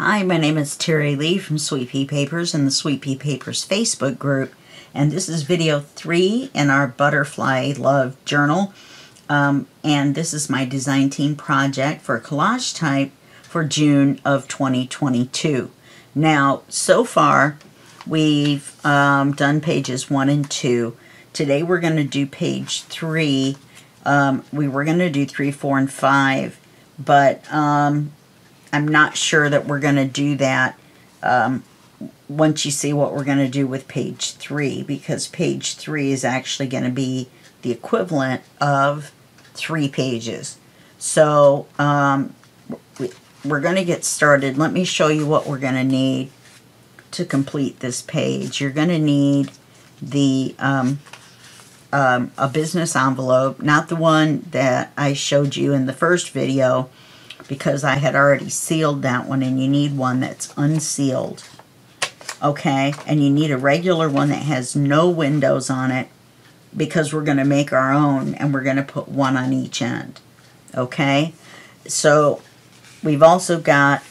Hi, my name is Terry Lee from Sweet Pea Papers and the Sweet Pea Papers Facebook group, and this is video 3 in our Butterfly Love Journal, and this is my design team project for collage type for June of 2022. Now, so far, we've done pages 1 and 2. Today we're going to do page 3. We were going to do 3, 4, and 5, but I'm not sure that we're going to do that once you see what we're going to do with page 3, because page 3 is actually going to be the equivalent of 3 pages. So we're going to get started. Let me show you what we're going to need to complete this page. You're going to need the a business envelope, not the one that I showed you in the first video, because I had already sealed that one, and you need one that's unsealed. Okay, and you need a regular one that has no windows on it, because we're going to make our own, and we're going to put one on each end. Okay, so we've also got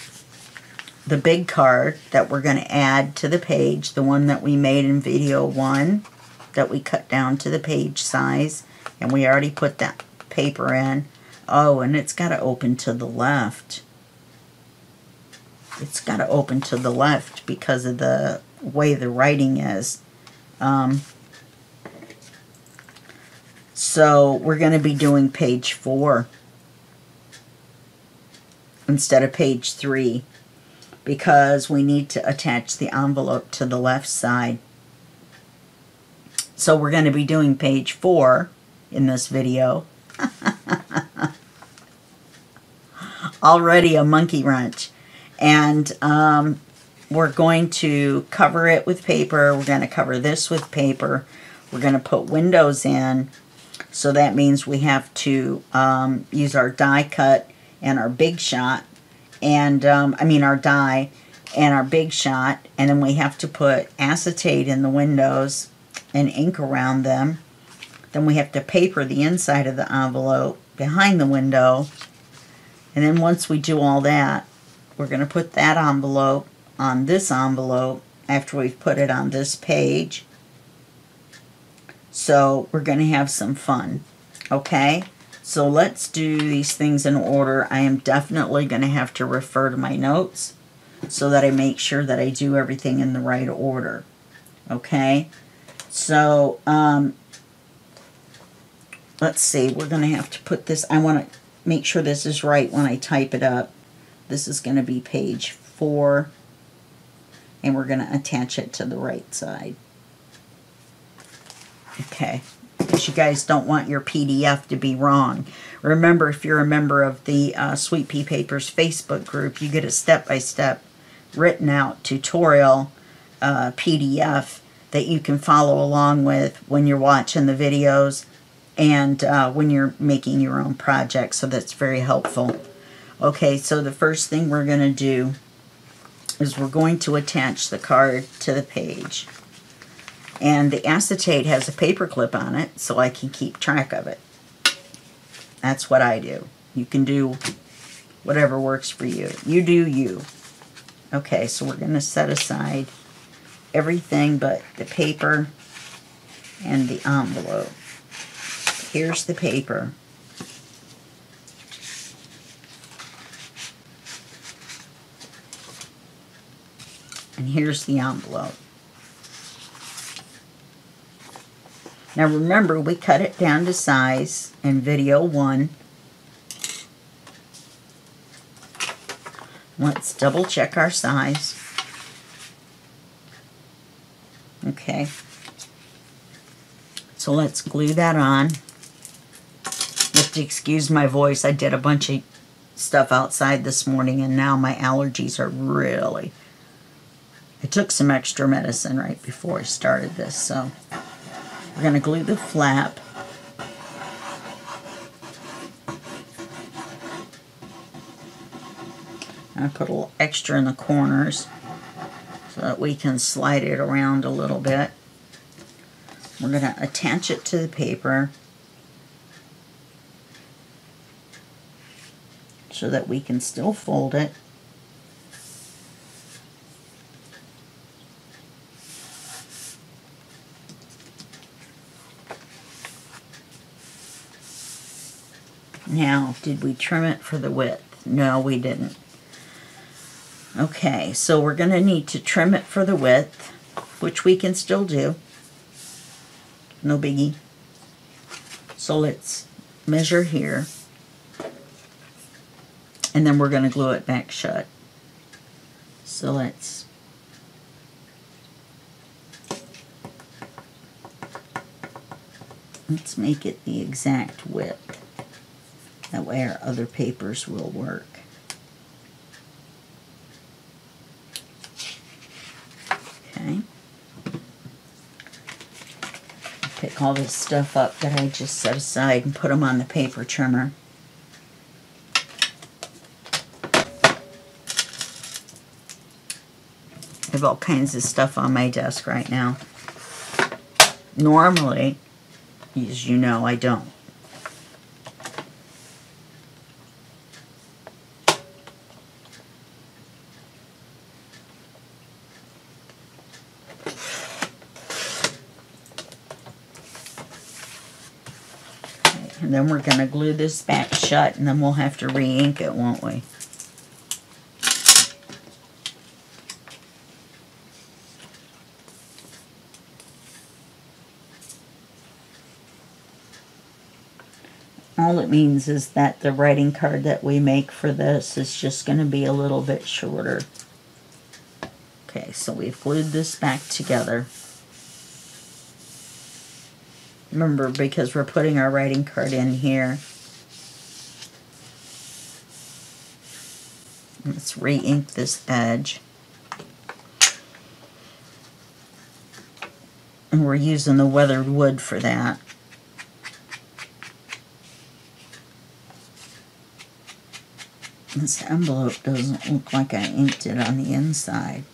the big card that we're going to add to the page, the one that we made in video 1, that we cut down to the page size, and we already put that paper in. Oh, and it's got to open to the left. It's got to open to the left because of the way the writing is. So we're going to be doing page 4 instead of page 3, because we need to attach the envelope to the left side. So we're going to be doing page 4 in this video. Already a monkey wrench. And we're going to cover it with paper. We're going to cover this with paper. We're going to put windows in. So that means we have to use our die cut and our Big Shot. And our die and our Big Shot. And then we have to put acetate in the windows and ink around them. Then we have to paper the inside of the envelope behind the window. And then once we do all that, we're going to put that envelope on this envelope after we've put it on this page. So we're going to have some fun. Okay? So let's do these things in order. I am definitely going to have to refer to my notes so that I make sure that I do everything in the right order. Okay? So, let's see. We're going to have to put this. I want to make sure this is right when I type it up. This is going to be page 4, and we're going to attach it to the right side. Okay, because you guys don't want your PDF to be wrong. Remember, if you're a member of the Sweet Pea Papers Facebook group, you get a step-by-step written out tutorial PDF that you can follow along with when you're watching the videos and when you're making your own project, so that's very helpful. Okay, so the first thing we're going to do is we're going to attach the card to the page. And the acetate has a paper clip on it, so I can keep track of it. That's what I do. You can do whatever works for you. You do you. Okay, so we're going to set aside everything but the paper and the envelope. Here's the paper. And here's the envelope. Now remember, we cut it down to size in video 1. Let's double check our size. Okay. So let's glue that on. You have to excuse my voice. I did a bunch of stuff outside this morning, and now my allergies are really... I took some extra medicine right before I started this, so we're going to glue the flap. I put a little extra in the corners so that we can slide it around a little bit. We're going to attach it to the paper so that we can still fold it. Now, did we trim it for the width? No, we didn't. Okay, so we're going to need to trim it for the width, which we can still do. No biggie. So let's measure here. And then we're going to glue it back shut. So let's make it the exact width. That way our other papers will work. Okay. Pick all this stuff up that I just set aside and put them on the paper trimmer. I have all kinds of stuff on my desk right now. Normally, as you know, I don't. And then we're going to glue this back shut, and then we'll have to re-ink it, won't we? All it means is that the writing card that we make for this is just going to be a little bit shorter. Okay, so we've glued this back together. Remember, because we're putting our writing card in here. Let's re-ink this edge. And we're using the weathered wood for that. This envelope doesn't look like I inked it on the inside.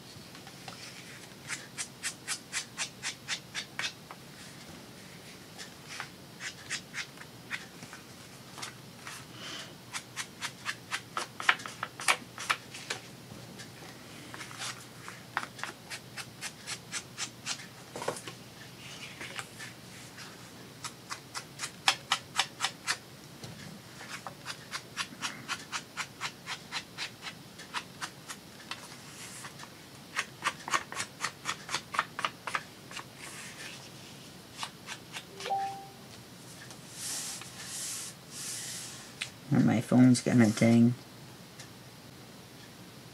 Or my phone's gonna ding.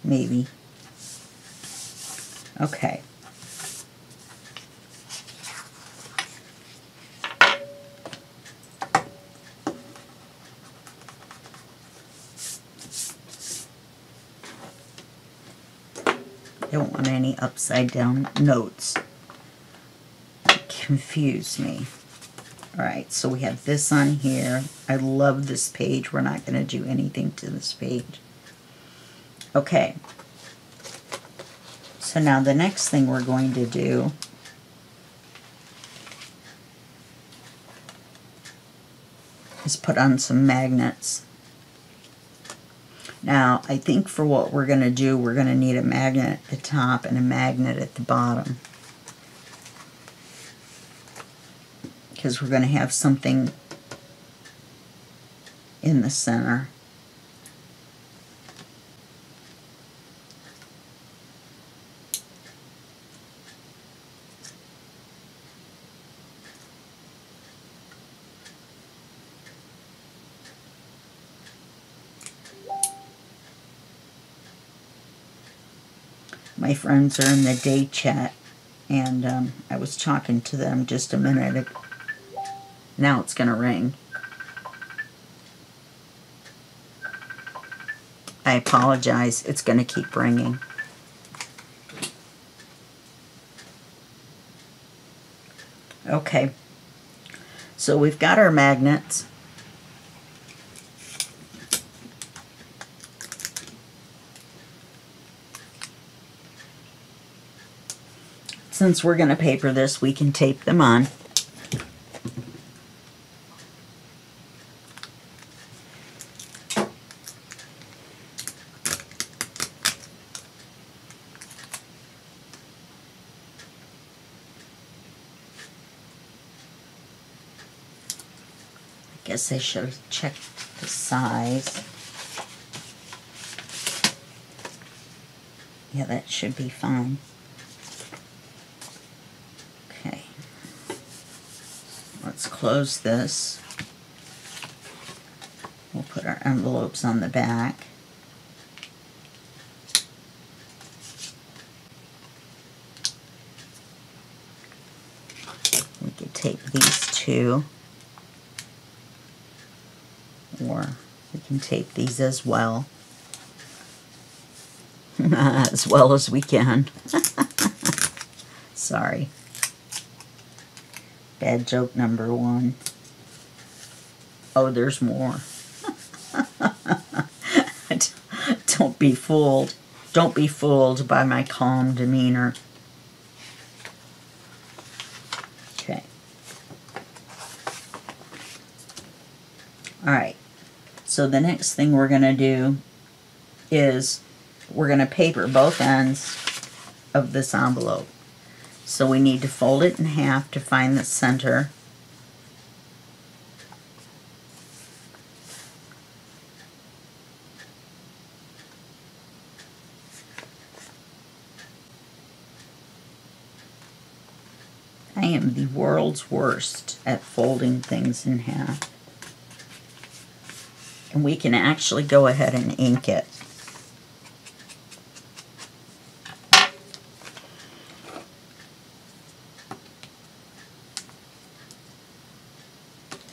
Maybe. Okay. Don't want any upside down notes to confuse me. Alright, so we have this on here. I love this page. We're not going to do anything to this page. Okay. So now the next thing we're going to do is put on some magnets. Now, I think for what we're going to do, we're going to need a magnet at the top and a magnet at the bottom. Because we're going to have something in the center. My friends are in the day chat, and I was talking to them just a minute ago. Now it's going to ring. I apologize. It's going to keep ringing. Okay. So we've got our magnets. Since we're going to paper this, we can tape them on. Guess I should have checked the size. Yeah, that should be fine. Okay. Let's close this. We'll put our envelopes on the back. We could tape these two, or we can tape these as well. As well as we can. Sorry. Bad joke number one. Oh, there's more. Don't be fooled. Don't be fooled by my calm demeanor. Okay. Alright. So the next thing we're going to do is we're going to paper both ends of this envelope. So we need to fold it in half to find the center. I am the world's worst at folding things in half. And we can actually go ahead and ink it.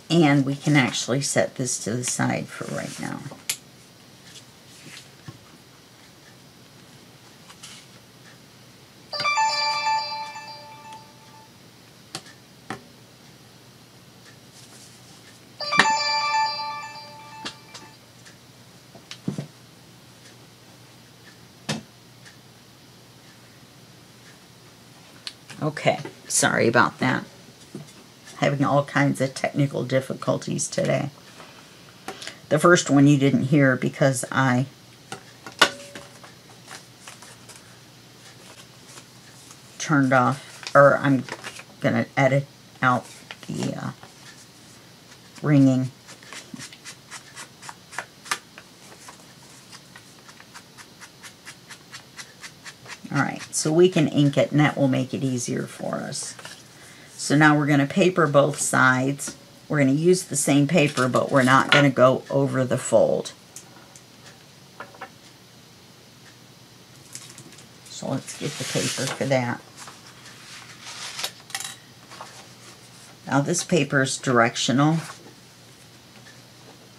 And we can actually set this to the side for right now. Okay, sorry about that. Having all kinds of technical difficulties today. The first one you didn't hear because I turned off, or I'm going to edit out the ringing. Alright, so we can ink it and that will make it easier for us. So now we're going to paper both sides. We're going to use the same paper, but we're not going to go over the fold. So let's get the paper for that. Now this paper is directional,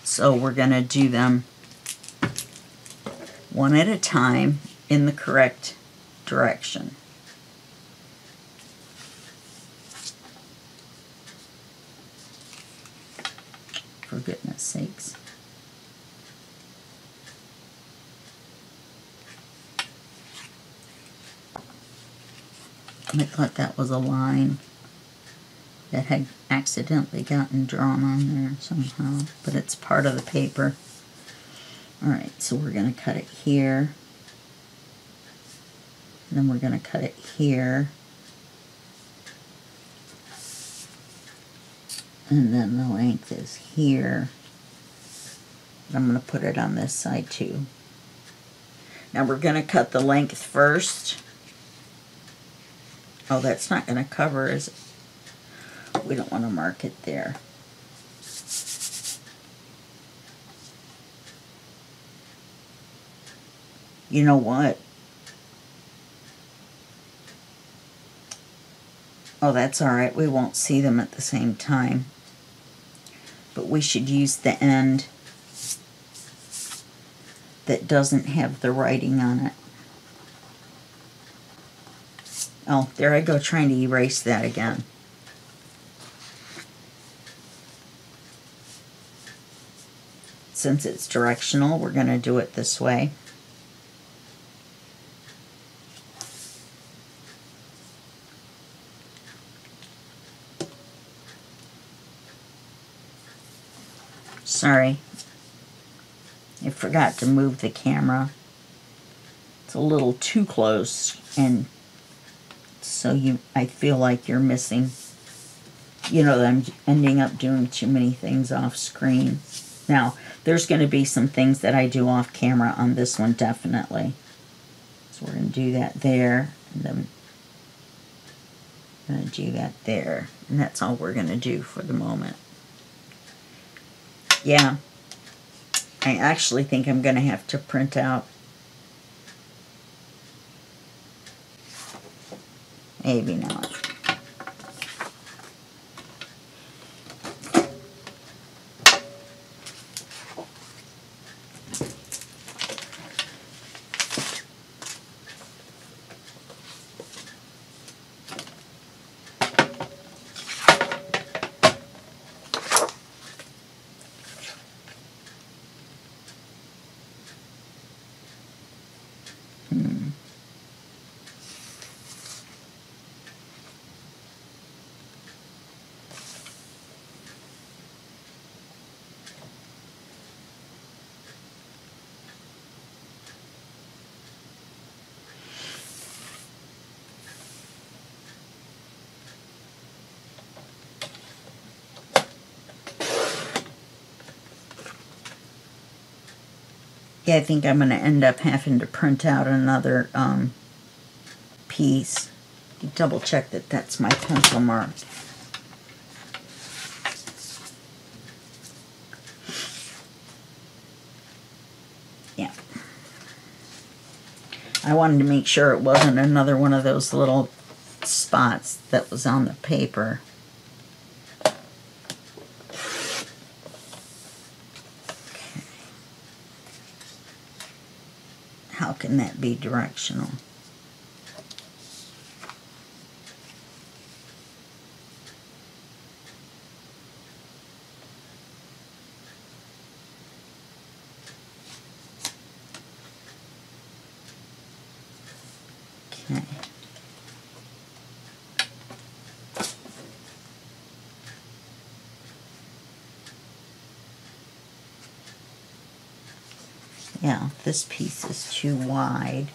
so we're going to do them one at a time in the correct direction. For goodness sakes. I thought that was a line that had accidentally gotten drawn on there somehow, but it's part of the paper. Alright, so we're going to cut it here. And then we're going to cut it here. And then the length is here. I'm going to put it on this side too. Now we're going to cut the length first. Oh, that's not going to cover, is it? We don't want to mark it there. You know what? Oh, that's alright. We won't see them at the same time. But we should use the end that doesn't have the writing on it. Oh, there I go trying to erase that again. Since it's directional, we're going to do it this way. Sorry, I forgot to move the camera. It's a little too close, and so I feel like you're missing you know, that I'm ending up doing too many things off screen. Now, there's going to be some things that I do off camera on this one, definitely. So we're going to do that there, and then I'm going to do that there. And that's all we're going to do for the moment. Yeah, I actually think I'm going to have to print out. Maybe not. Yeah, I think I'm going to end up having to print out another piece. Double check that that's my pencil mark. Yeah. I wanted to make sure it wasn't another one of those little spots that was on the paper. How can that be directional? Okay. Yeah, this piece is too wide.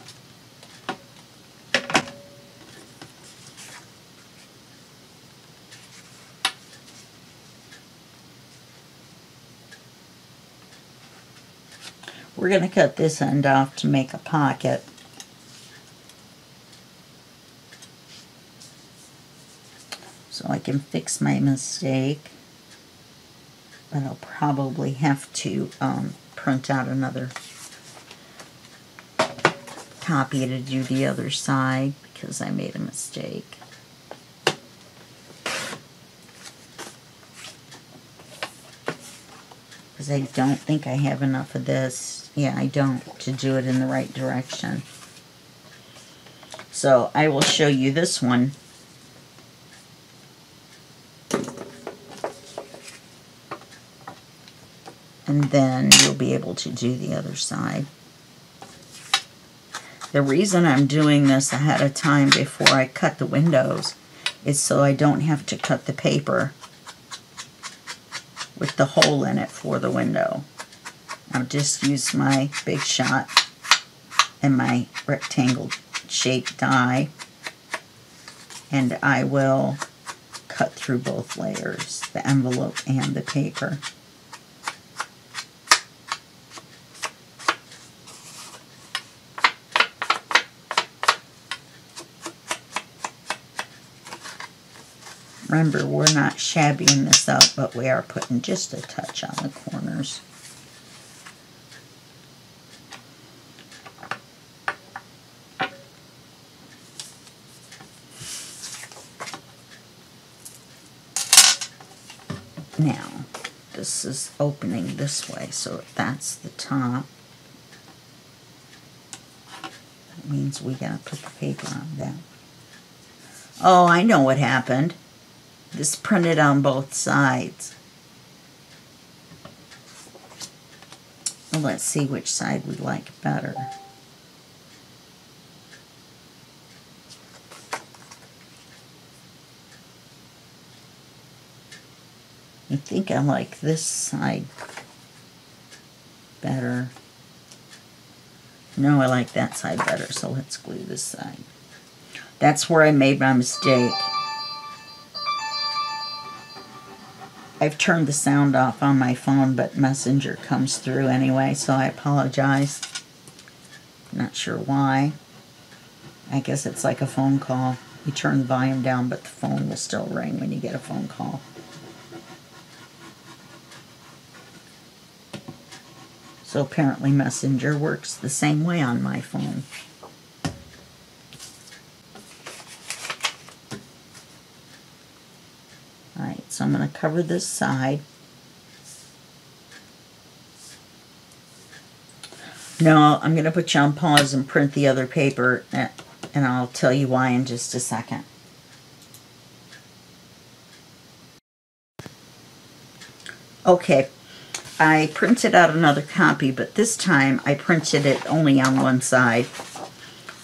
We're going to cut this end off to make a pocket. So I can fix my mistake. But I'll probably have to print out another copy to do the other side because I made a mistake. Because I don't think I have enough of this. Yeah, I don't, to do it in the right direction. So I will show you this one. And then you'll be able to do the other side. The reason I'm doing this ahead of time before I cut the windows is so I don't have to cut the paper with the hole in it for the window. I'll just use my Big Shot and my rectangle shaped die, and I will cut through both layers, the envelope and the paper. Remember, we're not shabbying this up, but we are putting just a touch on the corners. Now, this is opening this way, so that's the top. That means we gotta put the paper on that. Oh, I know what happened. This printed on both sides. Well, let's see which side we like better. I think I like this side better. No, I like that side better, so let's glue this side. That's where I made my mistake. I've turned the sound off on my phone, but Messenger comes through anyway, so I apologize. Not sure why. I guess it's like a phone call. You turn the volume down, but the phone will still ring when you get a phone call. So apparently Messenger works the same way on my phone. Alright, so I'm going to cover this side. No, I'm going to put you on pause and print the other paper, and I'll tell you why in just a second. Okay, I printed out another copy, but this time I printed it only on one side.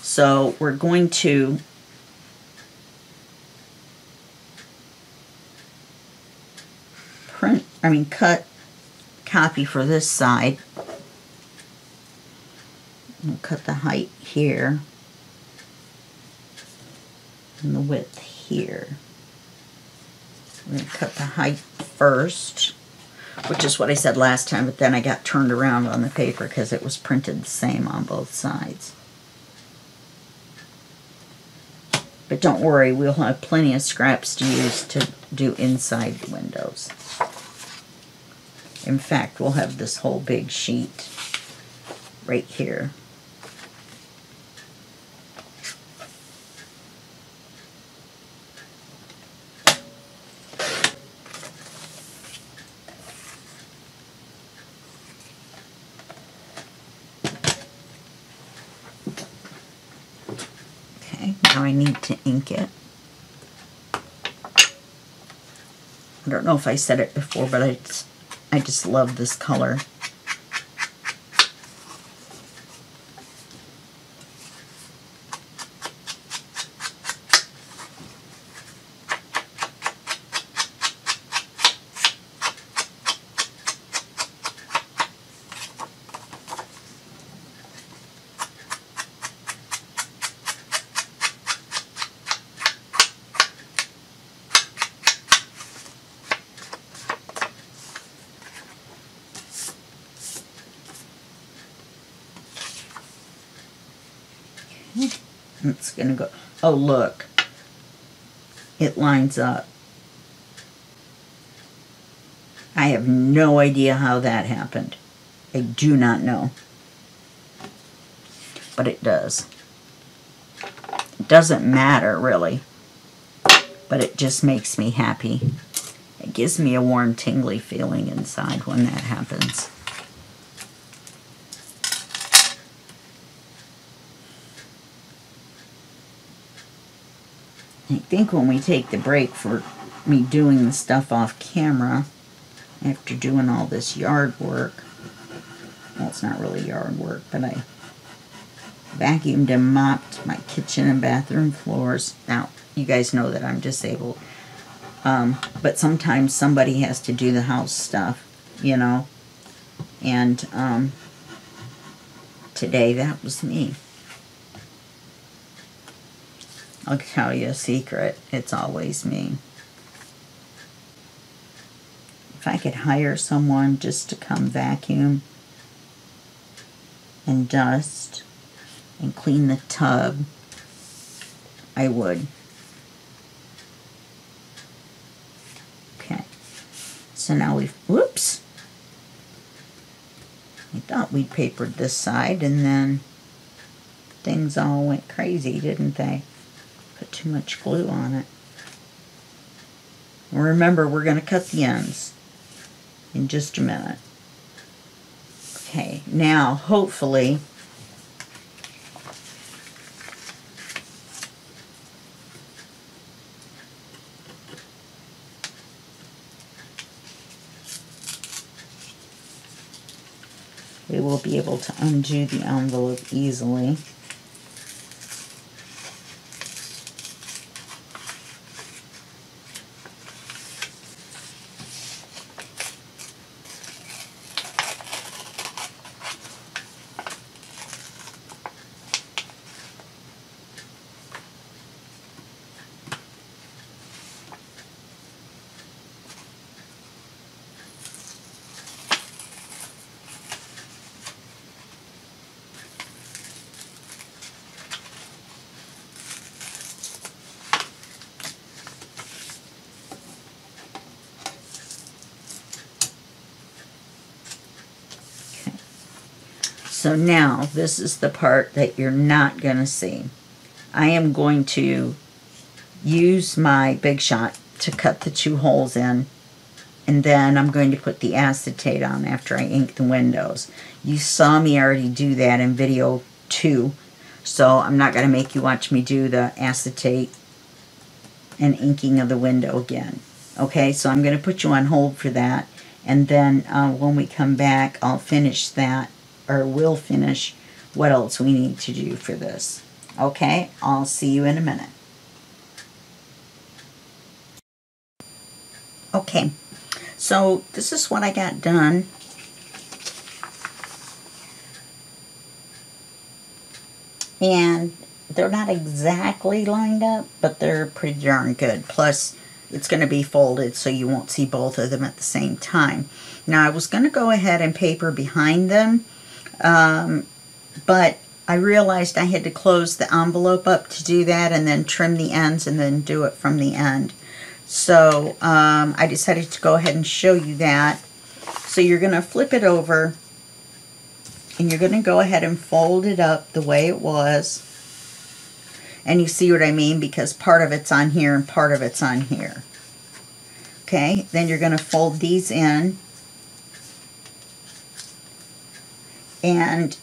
So we're going to cut copy for this side. We'll cut the height here and the width here. We're going to cut the height first, which is what I said last time, but then I got turned around on the paper because it was printed the same on both sides. But don't worry, we'll have plenty of scraps to use to do inside the windows. In fact, we'll have this whole big sheet right here. Okay, now I need to ink it. I don't know if I said it before, but I just love this color. It's going to go, oh look, it lines up. I have no idea how that happened. I do not know. But it does. It doesn't matter really, but it just makes me happy. It gives me a warm, tingly feeling inside when that happens. I think when we take the break for me doing the stuff off camera, after doing all this yard work, well, it's not really yard work, but I vacuumed and mopped my kitchen and bathroom floors. Now, you guys know that I'm disabled, but sometimes somebody has to do the house stuff, you know, and today that was me. I'll tell you a secret, it's always me. If I could hire someone just to come vacuum and dust and clean the tub, I would. Okay, so now we've, whoops. I thought we'd papered this side and then things all went crazy, didn't they? Put too much glue on it. Remember, we're going to cut the ends in just a minute. Okay, now hopefully we will be able to undo the envelope easily. So now this is the part that you're not going to see. I am going to use my Big Shot to cut the 2 holes in, and then I'm going to put the acetate on after I ink the windows. You saw me already do that in video 2, so I'm not going to make you watch me do the acetate and inking of the window again. Okay, so I'm going to put you on hold for that, and then when we come back, I'll finish that, or we'll finish what else we need to do for this. Okay, I'll see you in a minute. Okay, so this is what I got done. And they're not exactly lined up, but they're pretty darn good. Plus, it's going to be folded so you won't see both of them at the same time. Now, I was going to go ahead and paper behind them, but I realized I had to close the envelope up to do that and then trim the ends and then do it from the end. So I decided to go ahead and show you that. So you're going to flip it over and you're going to go ahead and fold it up the way it was. And you see what I mean, because part of it's on here and part of it's on here. Okay, then you're going to fold these in. And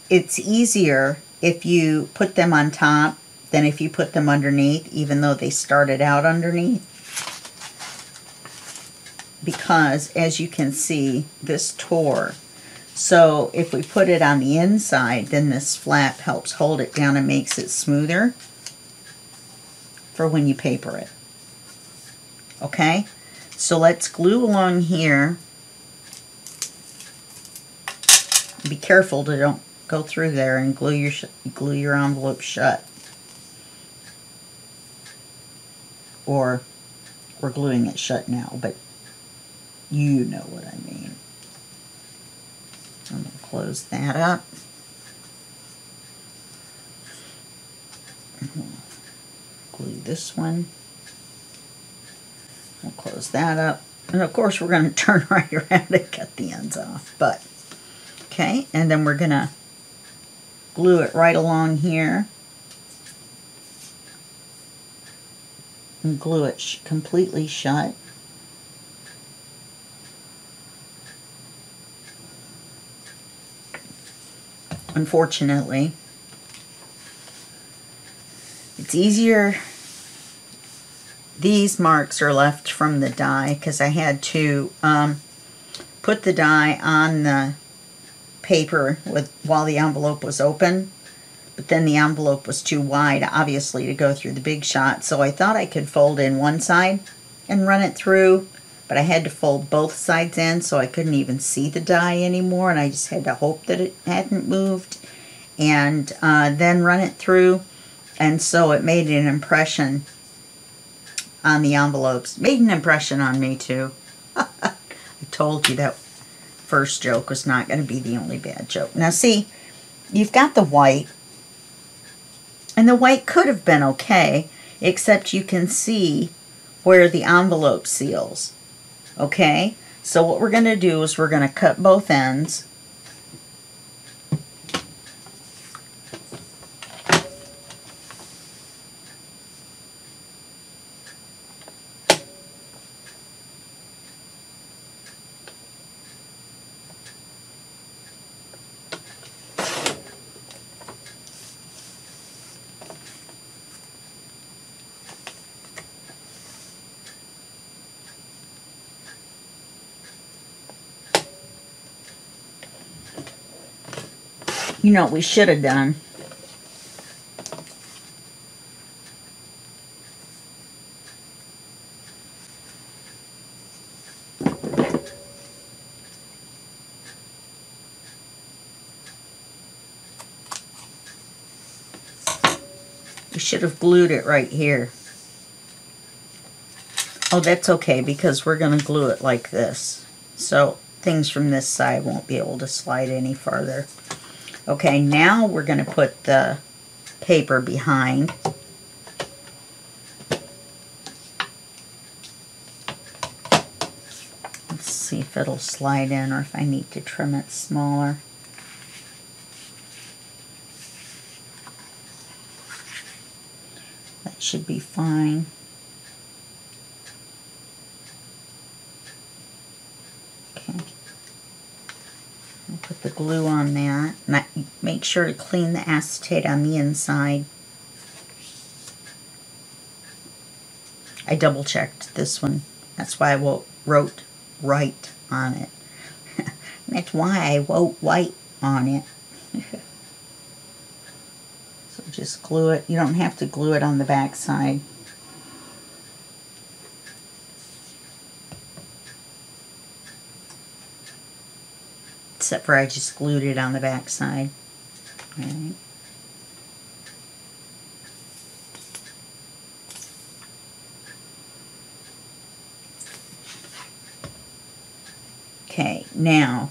it's easier if you put them on top than if you put them underneath, even though they started out underneath. Because, as you can see, this tore. So if we put it on the inside, then this flap helps hold it down and makes it smoother for when you paper it. Okay? So let's glue along here. Be careful to don't go through there and glue your envelope shut. Or we're gluing it shut now, but you know what I mean. I'm going to close that up. Glue this one. We'll close that up. And of course we're going to turn right around and cut the ends off. But, okay, and then we're going to glue it right along here. And glue it completely shut. Unfortunately, it's easier. These marks are left from the die because I had to put the die on the paper while the envelope was open, but then the envelope was too wide, obviously, to go through the Big Shot, so I thought I could fold in one side and run it through, but I had to fold both sides in, so I couldn't even see the die anymore, and I just had to hope that it hadn't moved, and then run it through, and so it made an impression on the envelopes. Made an impression on me, too. I told you that first joke was not going to be the only bad joke. Now, see, you've got the white, and the white could have been okay, except you can see where the envelope seals. Okay? So what we're going to do is we're going to cut both ends. You know what we should have done? We should have glued it right here. Oh, that's okay, because we're going to glue it like this. So things from this side won't be able to slide any farther. Okay, now we're going to put the paper behind. Let's see if it'll slide in or if I need to trim it smaller. should be fine. Okay. I'll put the glue on that. And make sure to clean the acetate on the inside. I double checked this one. That's why I wrote right on it. That's why I wrote white on it. So just glue it. You don't have to glue it on the back side. Except for I just glued it on the back side. All right. Okay, now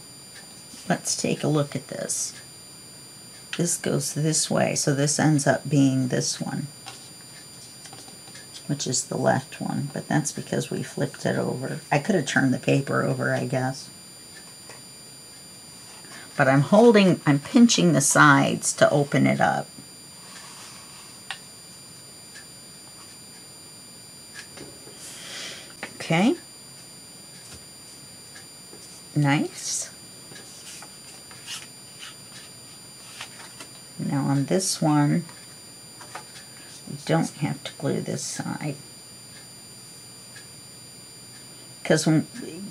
let's take a look at this. This goes this way, so this ends up being this one, which is the left one, but that's because we flipped it over. I could have turned the paper over, I guess. But I'm pinching the sides to open it up. Okay. Nice. Now on this one, we don't have to glue this side. Because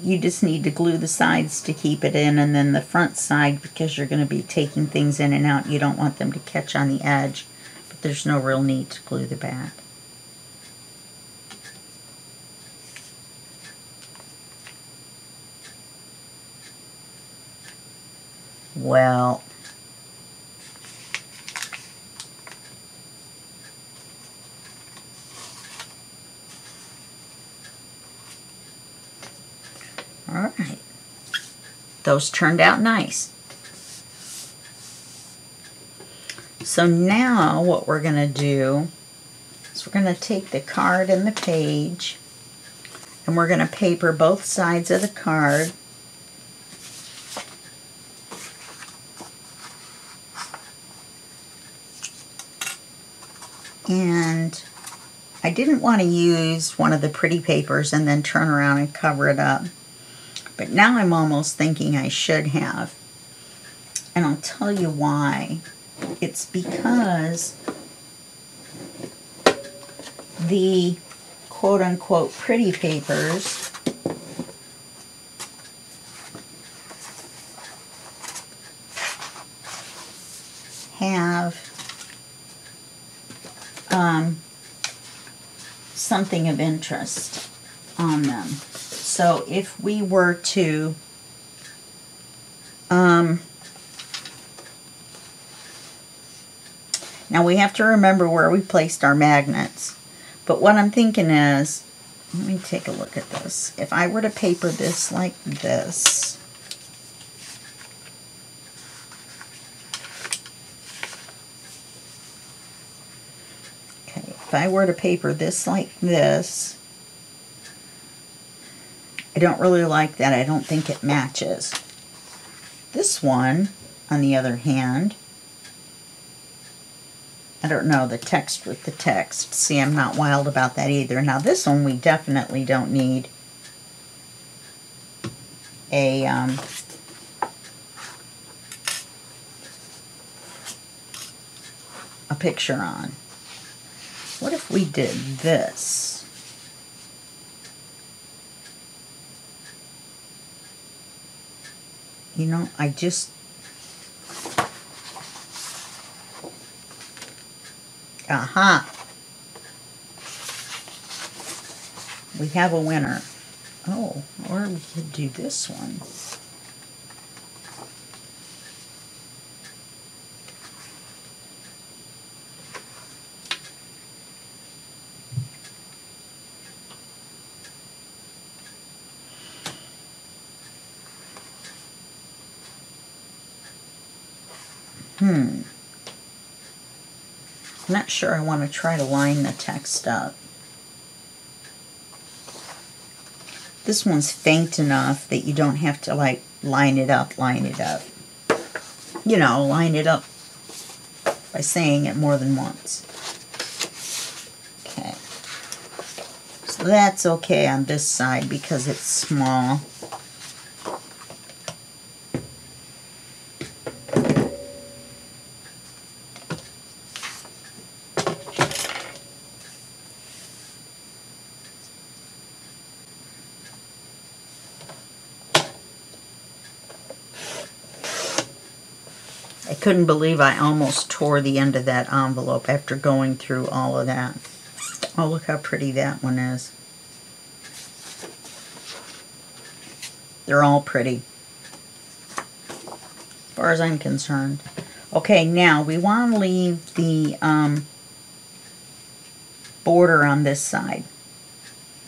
you just need to glue the sides to keep it in, and then the front side, because you're going to be taking things in and out, you don't want them to catch on the edge. But there's no real need to glue the back. Well, all right. Those turned out nice. So now what we're going to do is we're going to take the card and the page, and we're going to paper both sides of the card. And I didn't want to use one of the pretty papers and then turn around and cover it up. But now I'm almost thinking I should have. And I'll tell you why. It's because the quote-unquote pretty papers have something of interest on them. So if we were to now we have to remember where we placed our magnets, but what I'm thinking is, let me take a look at this. If I were to paper this like this, if I were to paper this like this, I don't really like that. I don't think it matches. This one, on the other hand, I don't know, the text with the text. See, I'm not wild about that either. Now this one we definitely don't need a picture on. What if we did this? You know, I just... Aha! We have a winner. Oh, or we could do this one. I'm not sure I want to try to line the text up. This one's faint enough that you don't have to like line it up. You know, line it up by saying it more than once. Okay. That's okay on this side because it's small. I couldn't believe I almost tore the end of that envelope after going through all of that. Oh, look how pretty that one is. They're all pretty, as far as I'm concerned. Okay, now we want to leave the border on this side.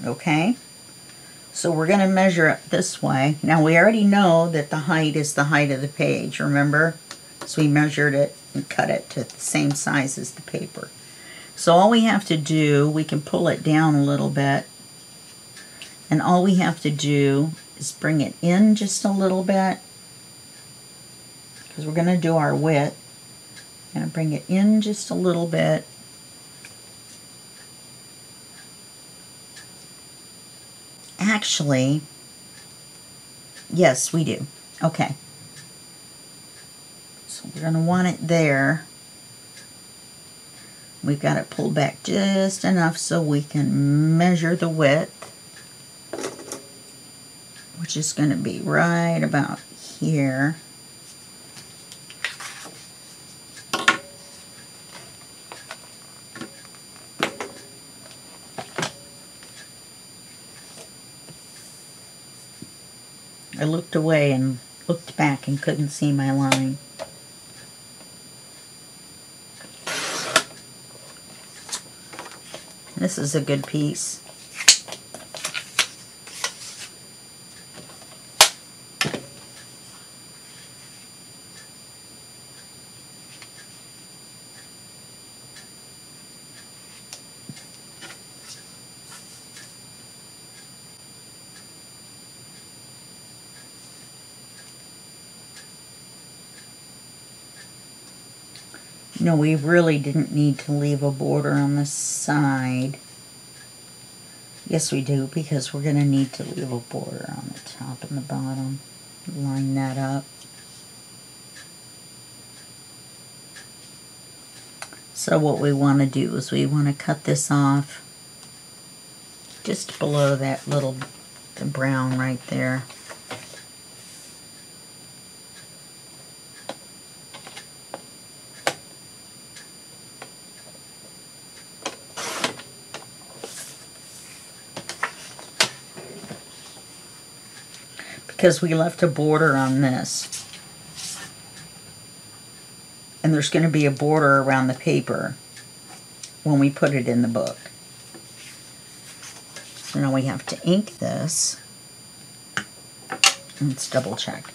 Okay? So we're going to measure it this way. Now we already know that the height is the height of the page, remember? So we measured it and cut it to the same size as the paper. So all we have to do, we can pull it down a little bit, and all we have to do is bring it in just a little bit, because we're going to do our width. I'm going to bring it in just a little bit. Actually, yes, we do. Okay. So we're going to want it there. We've got it pulled back just enough so we can measure the width, which is going to be right about here. I looked away and looked back and couldn't see my line. This is a good piece. No, we really didn't need to leave a border on the side. Yes, we do, because we're going to need to leave a border on the top and the bottom. Line that up. So what we want to do is we want to cut this off just below that little the brown right there. Because we left a border on this. And there's going to be a border around the paper when we put it in the book. So now we have to ink this. Let's double check.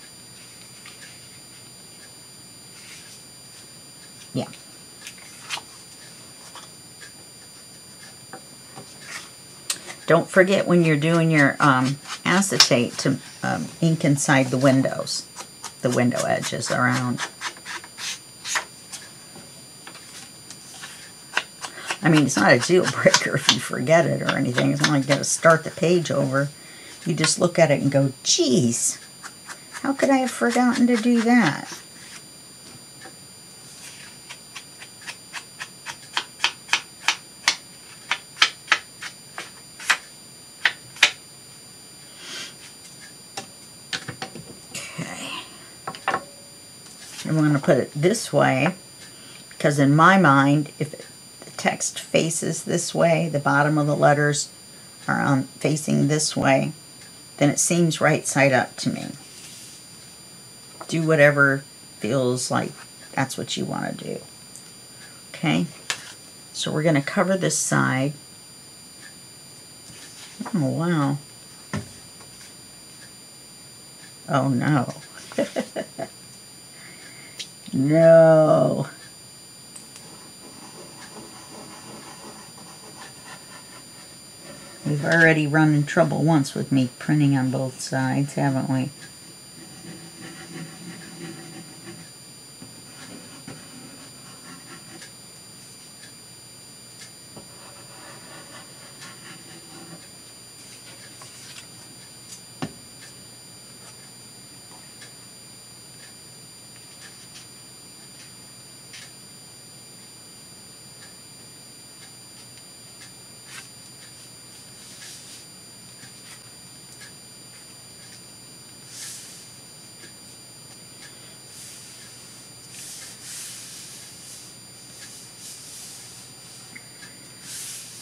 Yeah. Don't forget when you're doing your acetate to ink inside the windows, the window edges around. I mean, it's not a deal breaker if you forget it or anything. It's not like you got to start the page over. You just look at it and go, geez, how could I have forgotten to do that? And we're going to put it this way, because in my mind, if the text faces this way, the bottom of the letters are facing this way, then it seems right side up to me. Do whatever feels like that's what you want to do. Okay, so we're going to cover this side. Oh, wow. Oh, no. No. We've already run in trouble once with me printing on both sides, haven't we?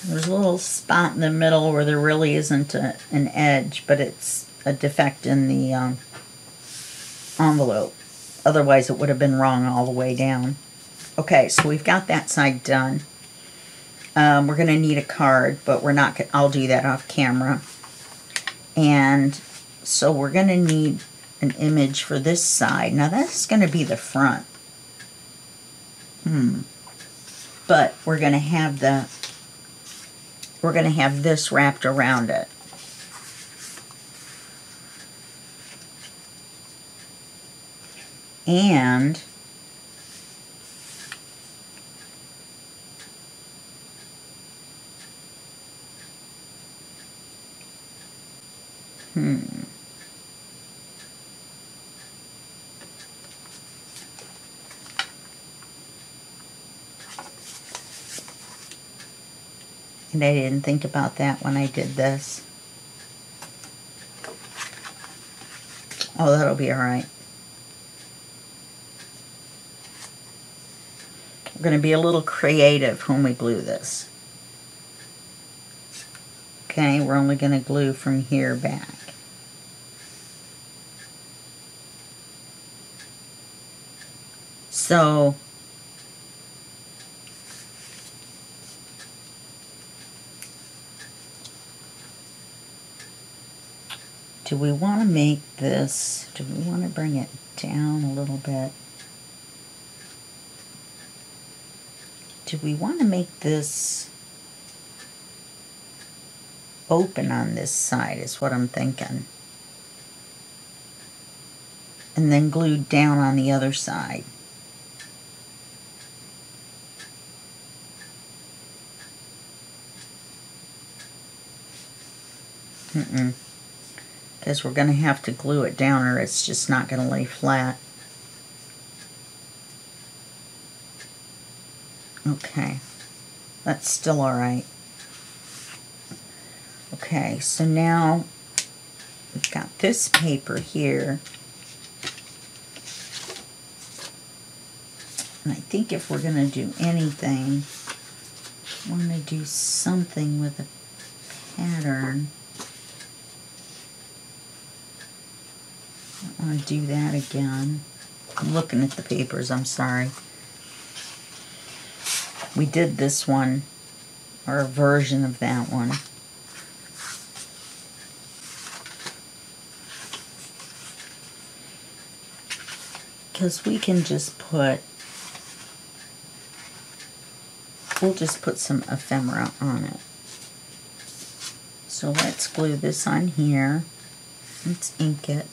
There's a little spot in the middle where there really isn't an edge, but it's a defect in the envelope. Otherwise, it would have been wrong all the way down. Okay, so we've got that side done. We're going to need a card, but we're not. I'll do that off camera. And so we're going to need an image for this side. Now that's going to be the front. But we're going to have this wrapped around it. And and I didn't think about that when I did this. Oh, that'll be all right. We're going to be a little creative when we glue this. Okay, we're only going to glue from here back. So do we want to make this, do we want to bring it down a little bit? Do we want to make this open on this side is what I'm thinking. And then glued down on the other side. Because we're going to have to glue it down or it's just not going to lay flat. Okay, that's still all right. Okay, so now we've got this paper here. And I think if we're going to do anything, I want to do something with a pattern. I want to do that again. I'm looking at the papers, I'm sorry. We did this one, or a version of that one. Because we can just put, we'll just put some ephemera on it. So let's glue this on here. Let's ink it.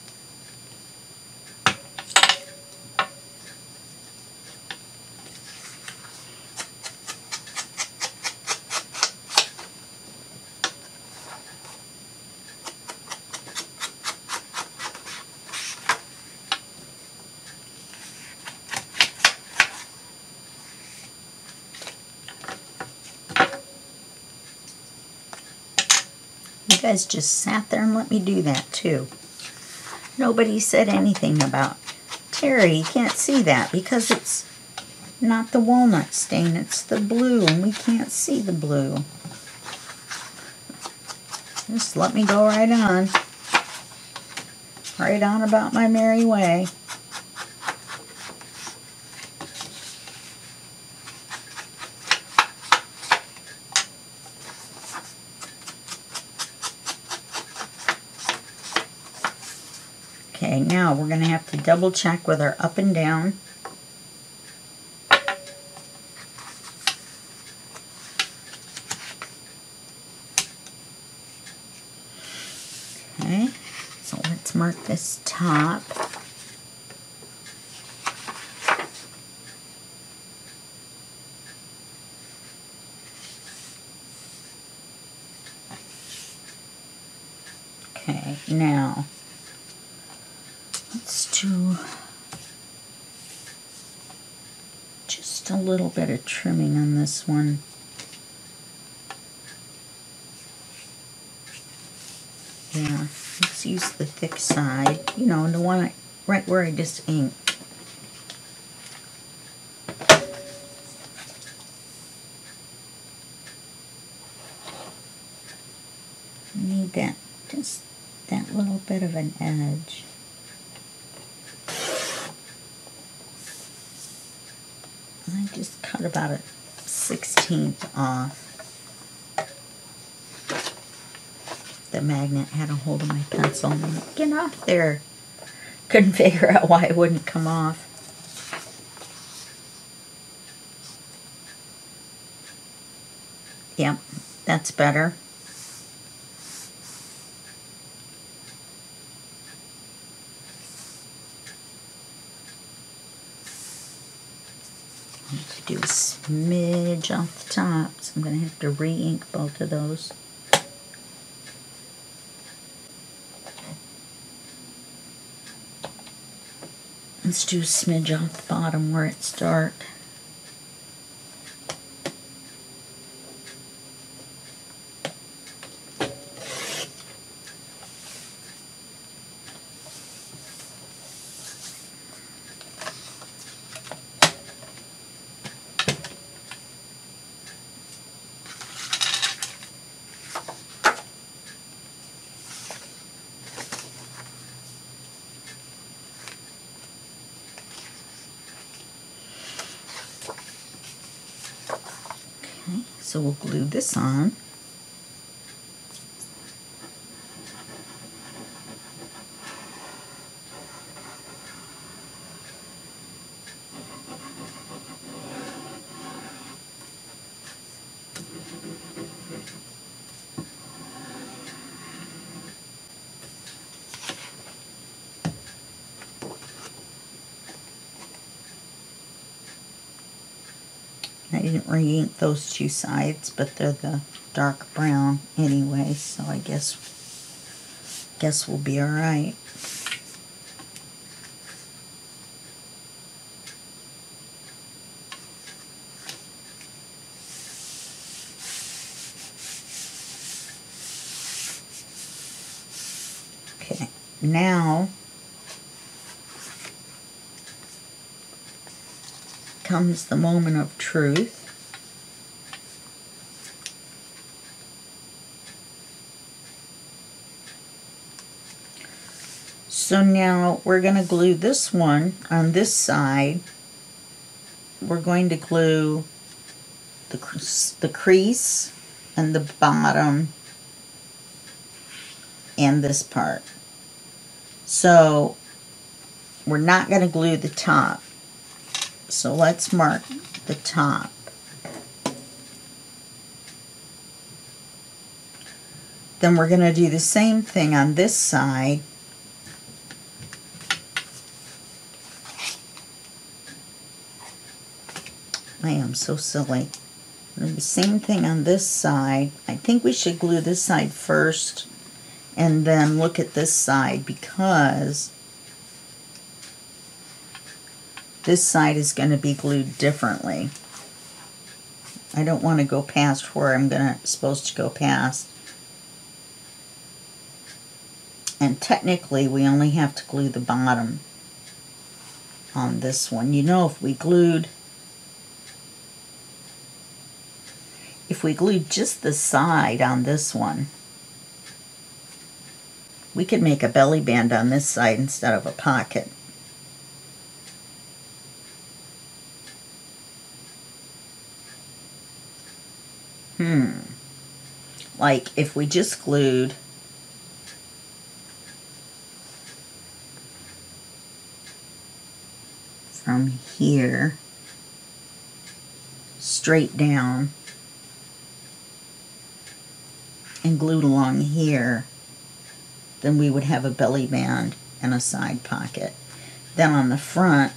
You guys just sat there and let me do that too. Nobody said anything about, Terry, you can't see that because it's not the walnut stain, it's the blue and we can't see the blue. Just let me go right on. Right on about my merry way. Okay, now we're going to have to double check with our up and down. Okay, so let's mark this top. Okay, now let's do just a little bit of trimming on this one. Yeah, let's use the thick side, you know, the one right where I just inked. that little bit of an edge. I just cut about a 1/16 off. The magnet had a hold of my pencil. And I'm like, get off there. Couldn't figure out why it wouldn't come off. Yep, that's better. I need to do a smidge off the top, so I'm going to have to re-ink both of those. Let's do a smidge off the bottom where it's dark. So we'll glue this on. I didn't re-ink those two sides, but they're the dark brown anyway, so I guess we'll be all right. Okay, now comes the moment of truth. So now we're going to glue this one on this side. We're going to glue the crease and the bottom and this part. So we're not going to glue the top. So let's mark the top. Then we're going to do the same thing on this side. I am so silly. Do the same thing on this side. I think we should glue this side first and then look at this side, because this side is going to be glued differently. I don't want to go past where I'm supposed to go past. And technically we only have to glue the bottom on this one. You know, if we glued just the side on this one, we could make a belly band on this side instead of a pocket. Like if we just glued from here straight down and glued along here, then we would have a belly band and a side pocket. Then on the front,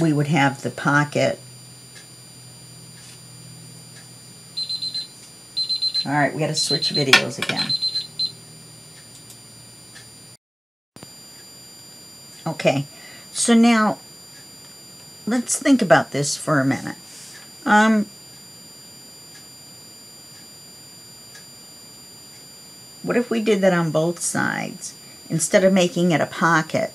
we would have the pocket. All right, we got to switch videos again. Okay, so now let's think about this for a minute. What if we did that on both sides instead of making it a pocket?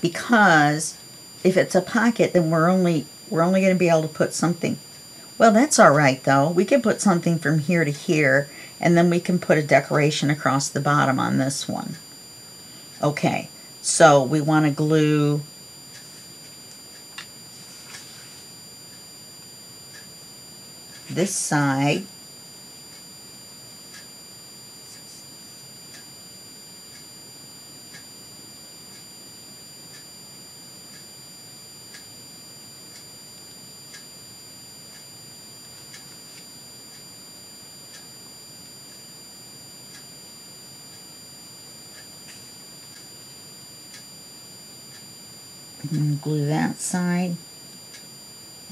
Because if it's a pocket, then we're only going to be able to put something. Well, that's all right though. We can put something from here to here, And then we can put a decoration across the bottom on this one. Okay, so we want to glue this side. And glue that side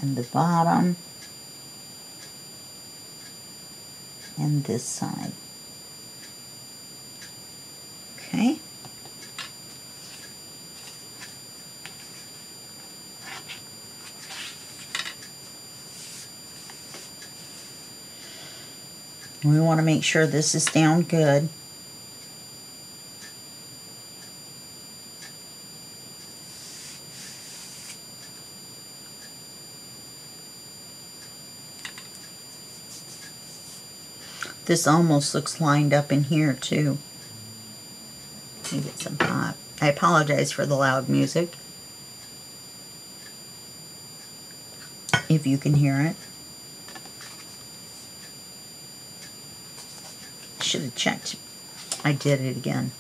and the bottom and this side. Okay. We want to make sure this is down good. This almost looks lined up in here too. Let me get some hot. I apologize for the loud music, if you can hear it. Should have checked. I did it again.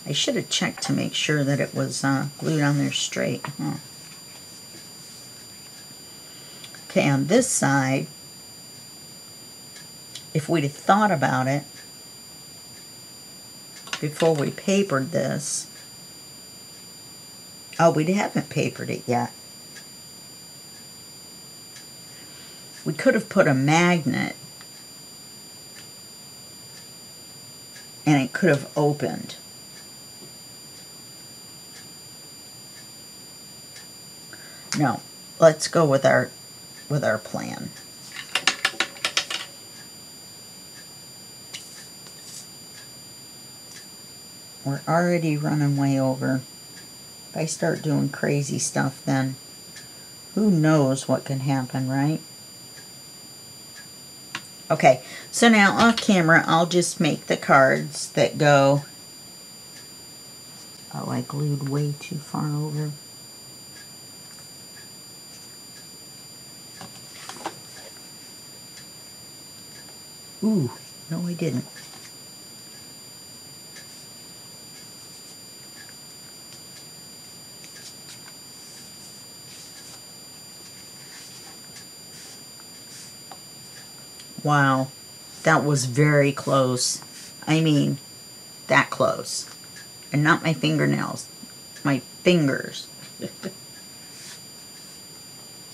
I should have checked to make sure that it was glued on there straight. Huh. Okay, on this side, if we'd have thought about it before we papered this, oh, we haven't papered it yet. We could have put a magnet and it could have opened. No, let's go with our plan. We're already running way over. If I start doing crazy stuff, then who knows what can happen, right? Okay, so now off camera, I'll just make the cards that go. Oh, I glued way too far over. Ooh, no I didn't. Wow, that was very close. I mean, that close. And not my fingernails, my fingers.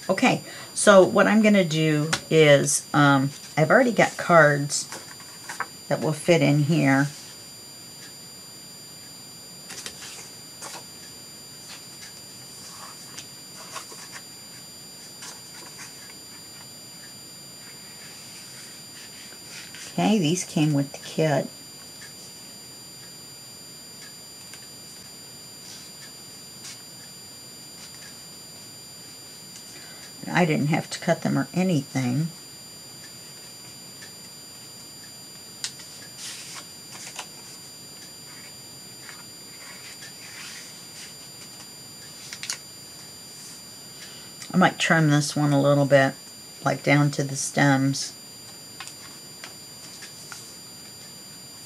Okay, so what I'm going to do is, I've already got cards that will fit in here. Okay, these came with the kit. And I didn't have to cut them or anything. I might trim this one a little bit, like down to the stems.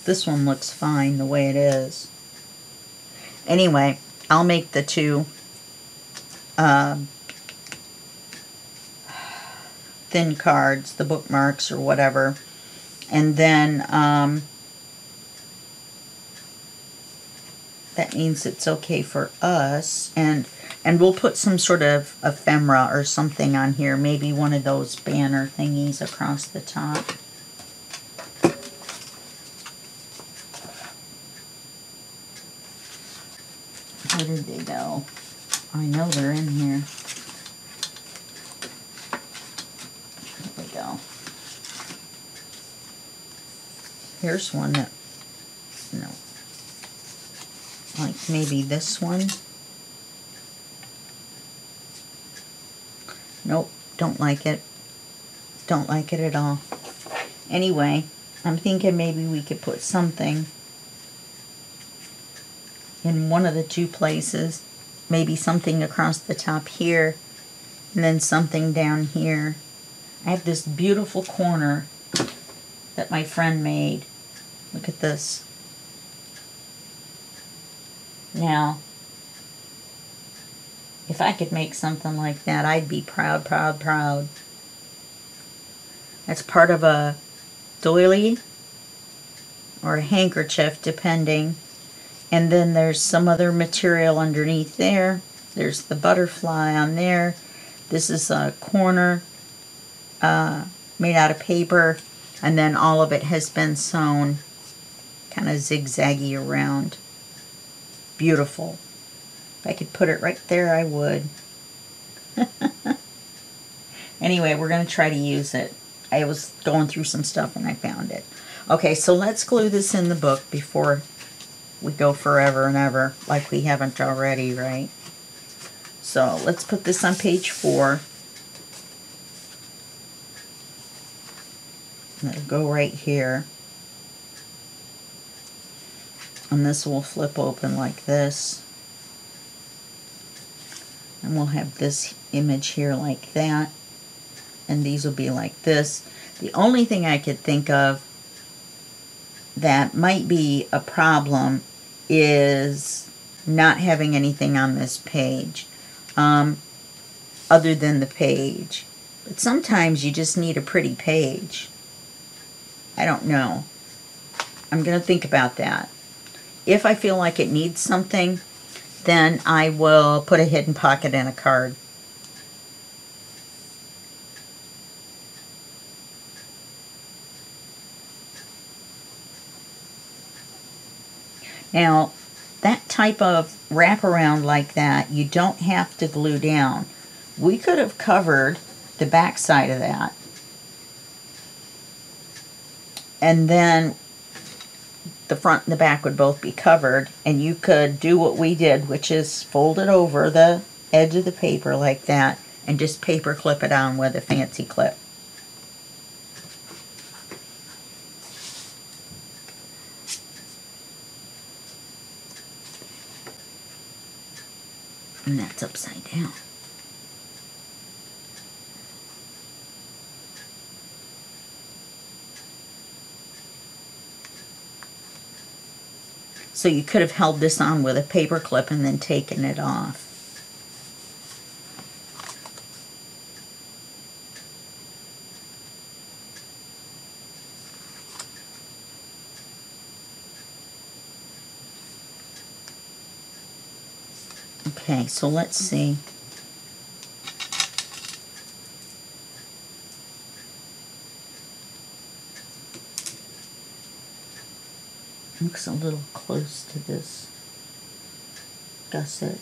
This one looks fine the way it is. Anyway, I'll make the two thin cards, the bookmarks or whatever. And then that means it's okay for us. And we'll put some sort of ephemera or something on here. Maybe one of those banner thingies across the top. Where did they go? I know they're in here. There we go. Here's one that, no. Like maybe this one. Nope, don't like it. Don't like it at all. Anyway, I'm thinking maybe we could put something in one of the two places. Maybe something across the top here, and then something down here. I have this beautiful corner that my friend made. Look at this. Now, if I could make something like that, I'd be proud, proud, proud. That's part of a doily or a handkerchief, depending. And then there's some other material underneath there. There's the butterfly on there. This is a corner made out of paper. And then all of it has been sewn kind of zigzaggy around. Beautiful. If I could put it right there, I would. Anyway, we're going to try to use it. I was going through some stuff and I found it. Okay, so let's glue this in the book before we go forever and ever, like we haven't already, right? So let's put this on page 4. And it'll go right here. And this will flip open like this. And we'll have this image here like that. And these will be like this. The only thing I could think of that might be a problem is not having anything on this page other than the page. But sometimes you just need a pretty page. I don't know. I'm going to think about that. If I feel like it needs something, then I will put a hidden pocket in a card. Now, that type of wraparound like that, you don't have to glue down. We could have covered the back side of that. And then the front and the back would both be covered. And you could do what we did, which is fold it over the edge of the paper like that and just paper clip it on with a fancy clip. And that's upside down. So you could have held this on with a paper clip and then taken it off. Okay, so let's see. Looks a little close to this gusset.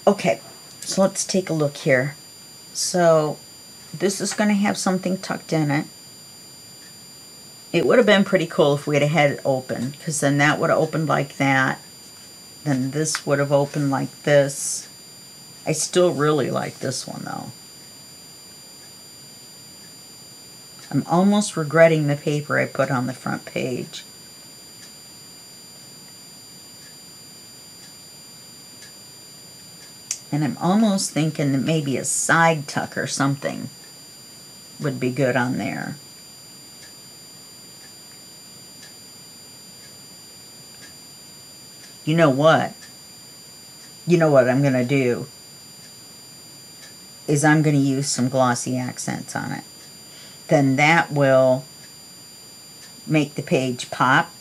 Okay, so let's take a look here. So this is going to have something tucked in it. It would have been pretty cool if we'd have had it open, because then that would have opened like that. Then this would have opened like this. I still really like this one though. I'm almost regretting the paper I put on the front page. And I'm almost thinking that maybe a side tuck or something would be good on there. You know what? You know what I'm going to do is I'm going to use some glossy accents on it. Then that will make the page pop,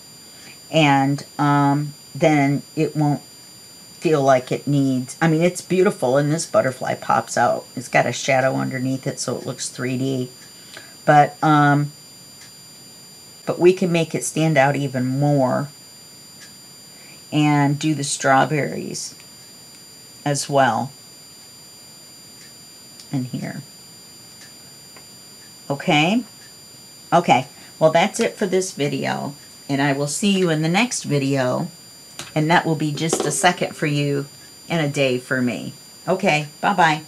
and then it won't feel like it needs, I mean, it's beautiful, and this butterfly pops out. It's got a shadow underneath it, so it looks 3D. But we can make it stand out even more and do the strawberries as well in here. Okay? Okay. Well, that's it for this video. And I will see you in the next video. And that will be just a second for you and a day for me. Okay. Bye-bye.